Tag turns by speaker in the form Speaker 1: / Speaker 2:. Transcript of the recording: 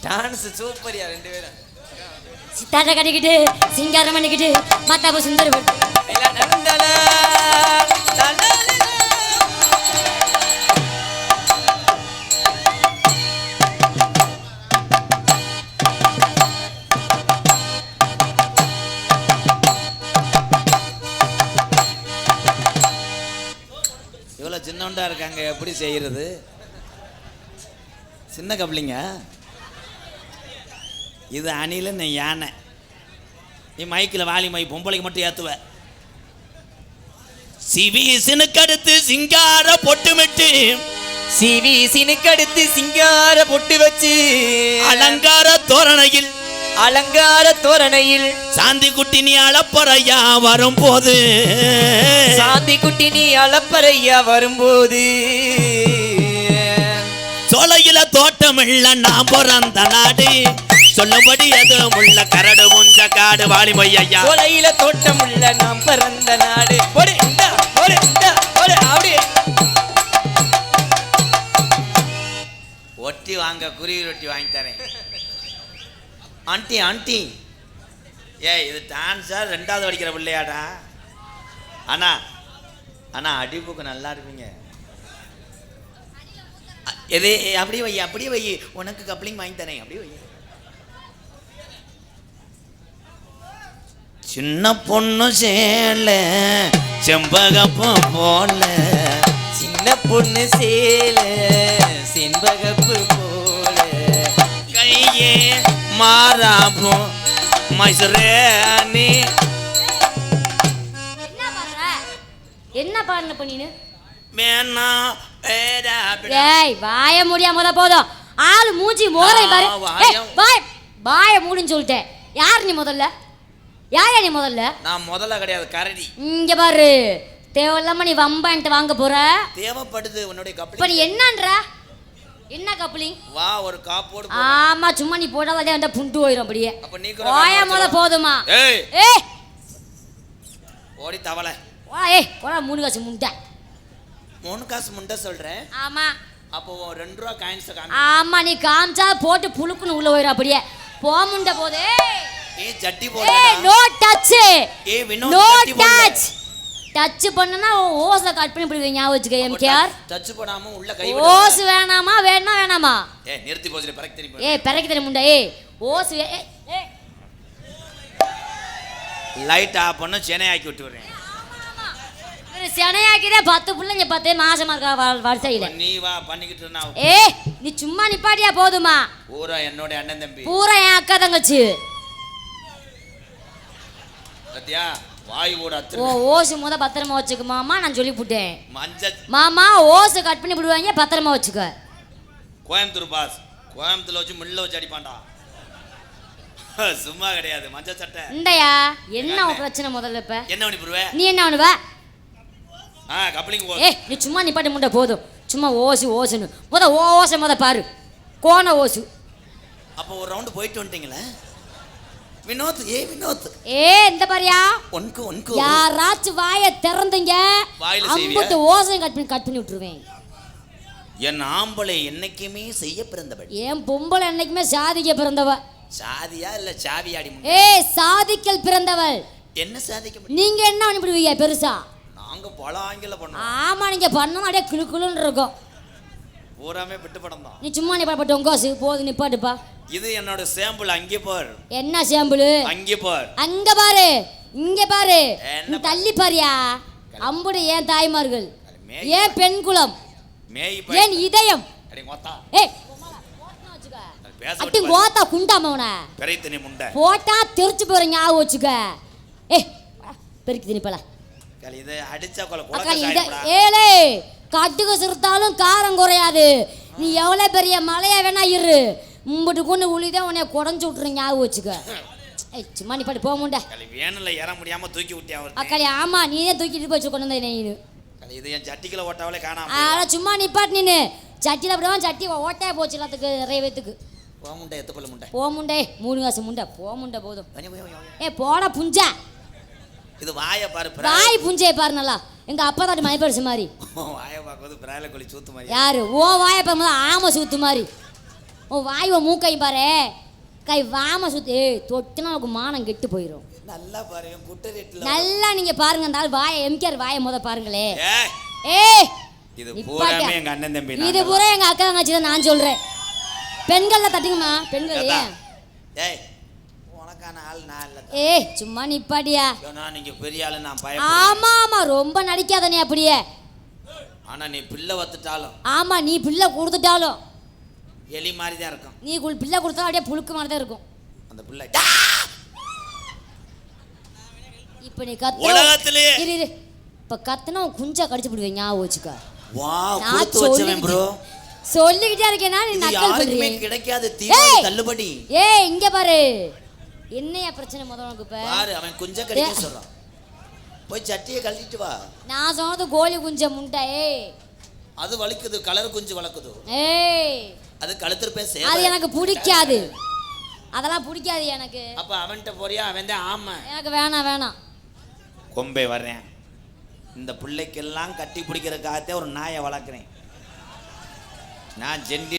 Speaker 1: Dance சூப்பரியா ரெண்டு பேரும்
Speaker 2: சித்தாட்ட கட்டிக்கிட்டு சிங்காரம் பண்ணிக்கிட்டு மாத்தாப்பு சுந்தர்
Speaker 1: இவ்வளோ சின்னவண்டா இருக்காங்க, எப்படி செய்யறது? சின்ன கப்ளிங்க இது. அணில நீ யானை, நீ மைக்கில் வாலி மை பொம்பளைக்கு மட்டும் ஏற்றுவ. சிவிசினுக்கடுத்து சிங்கார பொட்டுமிட்டு,
Speaker 3: சிவிசினுக்கடுத்து சிங்கார பொட்டு வச்சு
Speaker 1: அலங்கார தோரணையில்
Speaker 3: அலங்கார தோரணையில்
Speaker 1: சாந்தி குட்டி நீ அளப்பறையா வரும்போது,
Speaker 3: சாந்தி குட்டி நீ அளப்பறையா வரும்போது,
Speaker 1: சோலையில தோட்டமில்ல நான் பிறந்த நாடு, சொல்லும்படி அது முள்ள கரடு முஞ்ச காடு வாலிமையா.
Speaker 3: சோலையில தோட்டமுள்ள நாம் பிறந்த நாடு.
Speaker 1: ஒட்டி வாங்க, குருவி ரொட்டி வாங்கி தரேன். ஆண்டி ஆண்டி, இது டான்ஸா ரெண்டாவது படிக்கிற பிள்ளையாடா? அண்ணா அண்ணா அடிப்புக்கு நல்லா இருப்பீங்க. எது அப்படியே வை, அப்படியே வை, உனக்கு கப்ளிங் வாங்கி தரேன், அப்படியே வை. சின்ன பொண்ணு சேல செம்பகப்பு போல,
Speaker 3: சின்ன பொண்ணு சேல செண்பகப்பு போல,
Speaker 1: கையே மாறாபோ மைசரேனி.
Speaker 2: என்ன பாருங்க பண்ணினு
Speaker 1: வேணா
Speaker 2: வாய முடியாம போதும். ஆளு மூஞ்சி மோரை பாரு. வாய மூடுன்னு சொல்லிட்டேன். யார் நீ முதல்ல? யார் நீ முதல்ல?
Speaker 1: நான் முதல்ல கிடையாது, கரடி.
Speaker 2: இங்க பாரு, தேவையில்லாம நீ வம்பா என்கிட்ட வாங்க போற.
Speaker 1: தேவைப்படுது உன்னுடைய கப்ளிங்.
Speaker 2: இப்ப நீ என்னன்ற? என்ன கப்ளிங்?
Speaker 1: வா ஒரு காப்போடு.
Speaker 2: ஆமா, சும்மா நீ போடாதே வந்தா புண்டு போயிடும் அப்படியே.
Speaker 1: அப்ப நீ
Speaker 2: வாய முத போதுமா?
Speaker 1: ஏய்
Speaker 2: ஏய்
Speaker 1: ஓடி தவளை.
Speaker 2: வா ஏய் போடா, 3 காசு முண்டை.
Speaker 1: 3 காசு முண்டை சொல்றேன்.
Speaker 2: ஆமா.
Speaker 1: அப்போ 2 ரூபா காயின்ஸ் காமி.
Speaker 2: ஆமா, நீ காமிச்சா போட்டு புளுக்குன்னு உள்ள போயிடும் அப்படியே. போ முண்டை போதே.
Speaker 1: ஏய் ஜட்டி போடா.
Speaker 2: ஏய் நோ டச்.
Speaker 1: ஏய் வினோத்
Speaker 2: நோ
Speaker 1: ஜட்டி போடா.
Speaker 2: டச். டச் பண்ணனா ஓஸ்ல கட் பண்ணி போடுவீங்க. ஞாபகம் வச்சுக்க எம்கேஆர்.
Speaker 1: டச் பண்ணாம உள்ள கை விடு.
Speaker 2: ஓஸ் வேணாமா? வேணாமா?
Speaker 1: ஏய் நிறுத்தி போச்சுல, பறக்க தெரியும்.
Speaker 2: ஏய் பறக்க தெரியும் முண்டை. ஏய் ஓஸ் ஏய் ஏய்
Speaker 1: லைட் ஆஃப் பண்ண சென்னை ஆக்கி விட்டு வரேன்.
Speaker 2: சென்னையாக்கிதே 10 பிள்ளைங்க 10 மாசமா இருக்கா வரிசையில.
Speaker 1: நீ வா பண்ணிக்கிட்டு இருந்தா.
Speaker 2: ஏய் நீ சும்மா நிப்பாட்டியா போதுமா?
Speaker 1: பூரா என்னோட அண்ணன் தம்பி,
Speaker 2: பூரா என் அக்கா தங்கச்சி.
Speaker 1: சத்யா வாய் ஓட அத்து.
Speaker 2: ஓசு முத பத்திரமா வச்சுக்க மாமா, நான் சொல்லி புட்டேன்.
Speaker 1: மஞ்சள்
Speaker 2: மாமா ஓசு கட் பண்ணி விடுவாங்க, பத்திரமா வச்சுக்க.
Speaker 1: கோயம்புத்தூர் பாஸ், கோயம்புத்தூர்ல வச்சு முள்ள வச்சு அடிப்பான்டா. சும்மா கிடையாது, மஞ்சள் சட்டை.
Speaker 2: இந்தயா என்ன உன் பிரச்சனை முதல்ல? இப்ப
Speaker 1: என்ன பண்ணி போடுவ?
Speaker 2: நீ என்ன பண்ணுவ?
Speaker 1: கப்ளிங் போ.
Speaker 2: ஏய் நீ சும்மா நிப்பாட்டி முண்டை போதும். சும்மா ஓசுன்னு முத ஓசை முத பாரு, கோண ஓசு.
Speaker 1: அப்போ ஒரு ரவுண்ட் போயிட்டு வந்துட்டீங்களா வினோத்? வினோத்
Speaker 2: இந்த பாரியா,
Speaker 1: ஒன்க்கு
Speaker 2: யாராச்சும் வாயை திறந்தீங்க அம்புட்டு ஓசையும் கட் பண்ணி விட்டுருவேன்.
Speaker 1: என் ஆம்பளை என்னைக்குமே செய்ய பிறந்தவள்.
Speaker 2: என் பொம்பளை என்னைக்குமே சாதிக்க பிறந்தவ.
Speaker 1: சாதியா இல்ல சாவியாடி?
Speaker 2: சாதிக்கல் பிறந்தவள்.
Speaker 1: என்ன சாதிக்க?
Speaker 2: நீங்க என்ன பண்ணிவிடுவீங்க பெருசா?
Speaker 1: நாங்க பல ஆங்கில பண்ணோம்.
Speaker 2: ஆமா, நீங்க பண்ணணும் அப்படியே கிளுக்குளுன்னு இருக்கும்.
Speaker 1: பூராமே விட்டு படம் தான்.
Speaker 2: நீ சும்மா நிப்பாட்டு உங்காசு போது நிப்பாட்டுப்பா.
Speaker 1: இது என்னோட சாம்பிள். அங்கே பார்.
Speaker 2: என்ன சாம்பிள்?
Speaker 1: அங்கே பார்.
Speaker 2: அங்க பாரு, இங்க பாரு, தள்ளி பாரியா. அம்புடு ஏன் தாய்மார்கள், ஏன் பெண் குலம், ஏன் இதயம். ஏய் அட்டி ஓத்தா குண்டாமவன
Speaker 1: பெரைத்தனி முண்டை
Speaker 2: போட்டா தெரிச்சு போறீங்க. ஞாபகம் வச்சுக்க. ஏய் பெருக்கி திணிப்பல
Speaker 1: இதை அடிச்சா கொலை கொலை.
Speaker 2: ஏலே கட்டுக்கு சிறுத்தாலும் காரம் குறையாது. நீ எவ்வளவு பெரிய மலையா வேணா இரு, மும்பிட்டு கொண்டு உளிதான் உன்னை குடஞ்சு விட்டுறீங்க. ஞாபகம் வச்சுக்க. ஏய் சும்மா நீ பாட்டு போக முண்டை.
Speaker 1: வேணும்ல ஏற முடியாம தூக்கி விட்டியா
Speaker 2: அக்காளி? ஆமா, நீதான் தூக்கிட்டு போய் கொண்டு வந்த. நீ
Speaker 1: இது என் சட்டிக்குள்ள ஓட்டாவலே காணாம.
Speaker 2: சும்மா நிப்பாட்டு. நீ சட்டியில் அப்படிதான் சட்டி ஓட்டையா போச்சு எல்லாத்துக்கு, நிறைய பேத்துக்கு.
Speaker 1: போ முண்டை, எத்தப்பல முண்டை.
Speaker 2: போ முண்டை, 3 காசு முண்டை. போ முண்டை போதும். போட புஞ்சா.
Speaker 1: இது வாயை பாரு.
Speaker 2: வாய் புஞ்சையை பாரு நல்லா. எங்க அப்பா தாட்டி மயப்பரிசு மாதிரி
Speaker 1: வாயை பார்க்கும்போது பிராயில கோழி சூத்து மாதிரி.
Speaker 2: யாரு? ஓ வாயை பார்க்கும்போது ஆமை சூத்து மாதிரி. உன் வாய் உன் மூக்கையும் பாரு கை வாம சுத்தி தொட்டுனா உனக்கு மானம் கெட்டு போயிடும்.
Speaker 1: நல்லா பாரு குட்டை ரேட்ல
Speaker 2: நல்லா நீங்க பாருங்க அந்த ஆள் வாயை எம்கேஆர் வாயை முத பாருங்களே.
Speaker 1: ஏய்
Speaker 2: ஏய்
Speaker 1: இது பூராமே எங்க அண்ணன் தம்பி
Speaker 2: இது பூரா எங்க அக்கா தங்கச்சி தான் நான் சொல்றேன். பெண்கள்ல தட்டுங்கம்மா பெண்கள்.
Speaker 1: ஏய் உனக்கான ஆள் நான் இல்ல.
Speaker 2: ஏய் சும்மா நிப்பாட்டியா.
Speaker 1: நான் நீங்க பெரிய ஆளு நான் பயப்படுறேன்.
Speaker 2: ஆமா ஆமா ரொம்ப நடிக்காத நீ அப்படியே.
Speaker 1: ஆனா நீ பிள்ளை வத்துட்டாலும்.
Speaker 2: ஆமா நீ பிள்ளை கொடுத்துட்டாலும்
Speaker 1: எலி மாதிரி தான் இருக்கும்.
Speaker 2: நீ பிள்ளை கொடுத்தா அப்படியே புழுக்கு மாதிரி தான் இருக்கும்
Speaker 1: அந்த பிள்ளை.
Speaker 2: இப்ப நீ கத்து
Speaker 1: உலகத்திலே
Speaker 2: இரு இப்ப கத்துனா குஞ்சா கடிச்சு போடுவேன் ஞாபகம் வச்சுக்க.
Speaker 1: வாவ் கொடுத்து வச்சவன் ப்ரோ.
Speaker 2: சொல்லிக்கிட்டே இருக்கேனா நீ நக்கல் பண்றீங்க.
Speaker 1: கிடைக்காத தீபாவளி தள்ளுபடி.
Speaker 2: ஏய் இங்க பாரு என்னையா பிரச்சனை முதல்ல உனக்கு இப்ப
Speaker 1: பாரு அவன் குஞ்ச கடிக்க சொல்றான். போய் சட்டியை கழட்டிட்டு வா.
Speaker 2: நான் சொன்னது கோழி குஞ்ச முண்டை. ஏய்
Speaker 1: அது வலிக்குது கலர் குஞ்சு வளக்குது.
Speaker 2: ஏய்
Speaker 1: அது கழுத்துற பேச
Speaker 2: அது எனக்கு பிடிக்காது. அதெல்லாம் பிடிக்காது எனக்கு.
Speaker 1: அப்ப அவன்கிட்ட போறியா? அவன் தான் ஆமா.
Speaker 2: எனக்கு வேணாம் வேணாம்.
Speaker 1: கொம்பே வர்றேன். இந்த பிள்ளைக்கெல்லாம் கட்டி பிடிக்கிறதுக்காகத்தே ஒரு நாயை வளர்க்குறேன் நான். ஜென்டி